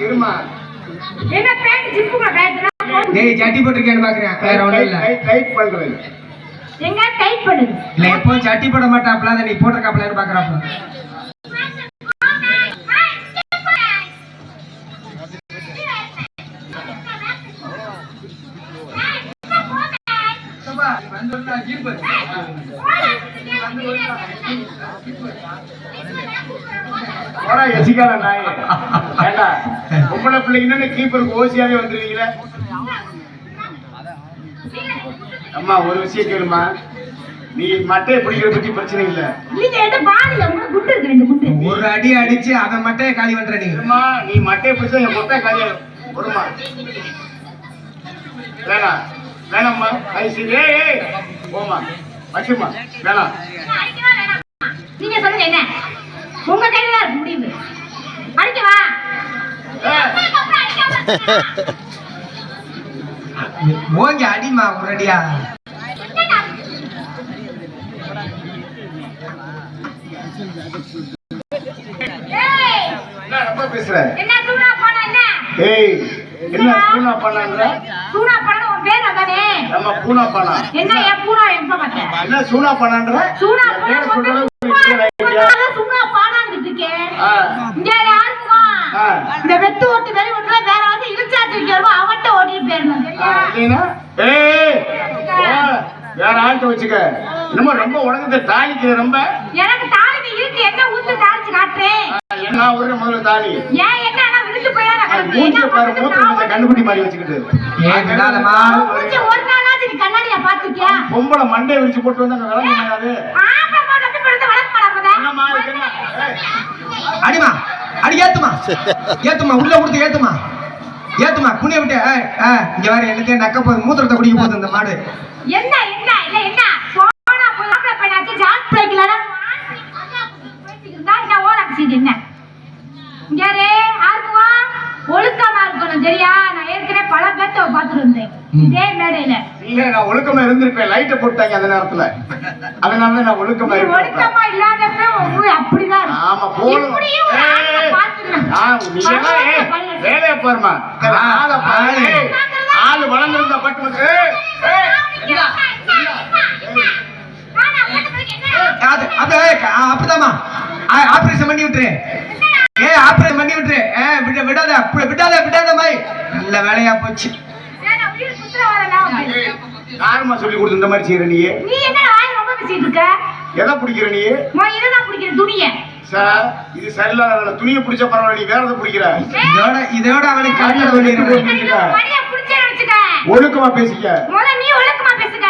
இருமா. என்ன பேண்ட் ஜிப்புமா பேண்ட்னா? டேய் சட்டி போட்டுக்கேன்னு பாக்குறேன். வேற ஒண்ணும் இல்ல. டைட் பண்றது. எங்க டைட் பண்ணுது? இல்ல எப்போ சட்டி போட மாட்டாப்ல அத நீ போட்டுறக்காப்லன்னு பாக்குறாப்ல. பொம்பளை பிள்ளைங்க கீப்பருக்கு ஓசியாவே வந்துருவீங்களே. அம்மா ஒரு விஷயம் கேளுமா, நீ மட்டையை பிடிக்கிற பத்தி பிரச்சனை இல்ல. ஒரு அடி அடிச்சு அவன் மட்டையை காலி பண்ற நீ மட்டையை பிடிச்சா என் மொட்டை காலியா வருமா? வேணாம் வேணாம்மா, போமா வச்சுமா, வேணாம். நீங்க சொல்லுங்க என்ன உங்க கையில இருக்கு முடிவு. அடிக்கவா? ஓங்க அடிமா ஒரு அடியா. ரொம்ப பேசுற என்ன சூனா பண்ண என்ன? ஏய் என்ன சூனா பண்ணன்ற? சூனா பண்ண உன் பேர் அதானே? நம்ம பூனா பண்ணா. என்ன ஏன் பூனா எப்ப பார்த்தே? என்ன சூனா பண்ணன்ற? சூனா பண்ண சொல்றது சூனா பண்ணான்னு இருக்கே. இங்க யாருமா? இந்த வெட்டு ஓட்டு வேற ஓட்டுல வேற வந்து இழுச்சாச்சு இருக்கறவோ அவட்ட ஓடிட்டு போறணும். சரியா? ஏய் வேற ஆள்ட்ட வச்சுக்க. என்னமோ ரொம்ப உடம்புக்கு தாளிக்கு ரொம்ப. எனக்கு தாளிக்கு இருக்கு, என்ன ஊத்து தாளிச்சு காட்றேன். என்ன ஒரு முதல்ல தாளி. ஏன் என்ன நான் விழுந்து போயா நான் மூஞ்சில பாரு, மூத்திர கண்ணுக்குட்டி மாதிரி வச்சுக்கிட்டு. ஏங்கடாலமா மூஞ்சி ஒரு நாளாச்சு நீ கண்ணாடிய பாத்துக்கியா? பொம்பளை மண்டைய விரிச்சு போட்டு வந்தாங்க விளங்க முடியாது. ஆமா போட்டு வந்து வளர்க்க மாட்டாங்க. என்னமா என்ன? அடிமா அடி ஏத்துமா ஏத்துமா உள்ள கொடுத்து ஏத்துமா ஏத்துமா புண்ணிய விட்டு. இங்க வேற எனக்கு நக்க போகுது, மூத்திரத்தை குடிக்க போகுது இந்த மாடு. என்ன என்ன இல்ல என்ன போனா போய் பண்ணாச்சு ஜாக் பிரேக்லனா இருந்தா ஓரக் சீட் என்ன இங்கரே ஆர்க்குவா ஒழுக்கமா இருக்கணும் சரியா? நான் ஏற்கனவே பல பேத்த பாத்துட்டு இருந்தேன் இதே மேடையில. இல்ல நான் ஒழுக்கமா இருந்திருப்பேன், லைட்ட போட்டாங்க அந்த நேரத்துல, அதனால நான் ஒழுக்கமா இருப்பேன். ஒழுக்கமா இல்லாதப்ப அப்படிதான். ஆமா போணும். நீ வேலைய பாருமா, ஆளு வளர்ந்திருந்தா பட்டு அப்படிதாமா ஆபரேஷன் பண்ணி விட்டுரு. ஆபரேஷன் பண்ணி விட்டுரு. விடாத விடாத விடாத மாதிரி நல்ல வேலையா போச்சு. யாருமா சொல்லி கொடுத்த இந்த மாதிரி செய்யற? நீ என்ன வாய் ரொம்ப பேசிட்டு இருக்க? எதை பிடிக்கிற நீ? இததான் பிடிக்கிற துணியை. சார் இது சரியில்லை, துணியை பிடிச்ச பரவாயில்ல, நீ வேற எதை பிடிக்கிற? இதோட அவனுக்கு ஒழுக்கமா பேசிக்க. நீ ஒழுக்கமா பேசுங்க.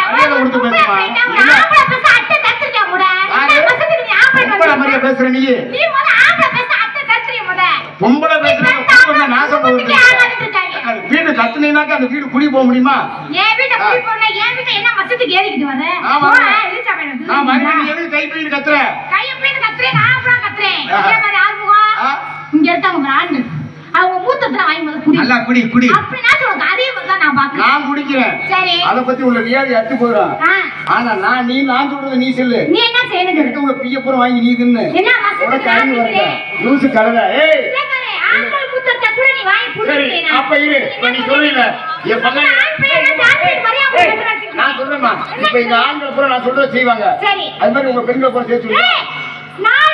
பேசுற நீ பொம்பளை பேசுற நாசம் போகுது. வீடு கத்துனீனாக்க அந்த வீடு குடி போக முடியுமா? என் வீட்டை குடி போனா என் வீட்டை என்ன மசத்துக்கு ஏறிக்கிட்டு வர? நான் மறுபடியும் எதுக்கு கை போய் கத்துற? கையை போய் கத்துறேன், நான் அப்புறம் கத்துறேன். இதே மாதிரி ஆர்வமா இங்க இருக்காங்க ஆண்டு அவங்க மூத்தத்துல வாங்கி முதல்ல குடி. நல்லா குடி குடி. அப்படினா உனக்கு அதே மாதிரி தான் நான் பாக்குறேன். நான் குடிக்கிறேன். சரி. அத பத்தி உள்ள ரியாதி அட்டு போறா. ஆனா நான் சொல்றது நீ சொல்லு. நீ என்ன செய்யணும்? இருக்கவங்க பியப்புறம் வாங்கி நீ தின்னு. என்ன மசத்துக்கு வரல. லூசு கலல. ஏய். ஆண்கள் மூத்தத்தை கூட நீ வாங்கி குடிக்கிறேனா? அப்ப இரு. நீ சொல்லல. என் பக்கம் நான் சொல்றேமா. இப்ப இந்த ஆண்கள் பூரா நான் சொல்றத செய்வாங்க. சரி. அது மாதிரி உங்க பெண்களை பூரா சேர்த்து. நான்